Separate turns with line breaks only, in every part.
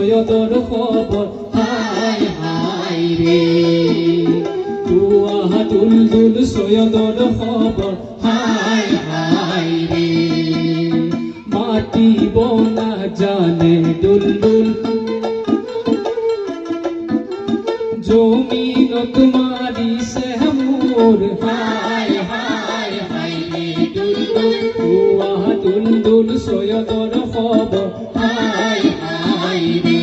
সৈয়দর খবর হায় হায় রে তুয়া দুলদুল সৈয়দর খবর হায় হায় রে মাটি বোনা জানে দুলদুল জমিন তোমারি সে মোর হায় হায় হায় রে দুলদুল তুয়া দুলদুল সৈয়দর খবর হায় হায় রে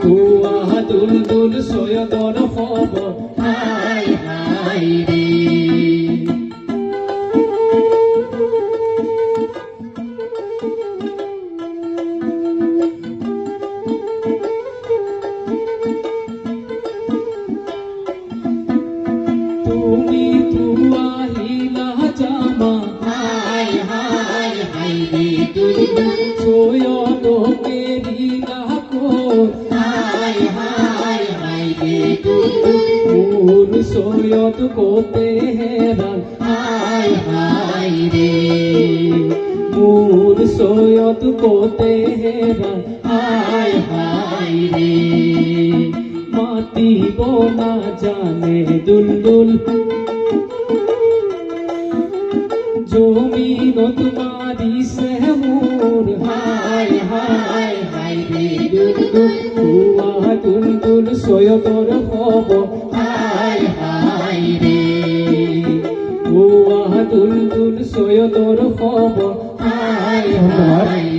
তুয়া দুলদুল সৈয়দর খবর হায় হায় রে তুমি তুয়াহিলা জামা হায় হায় হায় রে দুলদুল সৈয়দকে রিলা কোর হায় হায় হায় রে দুলদুল মোর সৈয়দ কোতে হেরান হায় হায় রে মোর সৈয়দ কোতে হেরান হায় হায় রে মাটি বোনা জানে দুলদুল জমিন তোমারি সে মোর হায় হায় হায় রে দুলদুল তুয়া দুলদুল সৈয়দর খবর হায় হায় রে তুয়া দুলদুল সৈয়দর খবর হায় হায়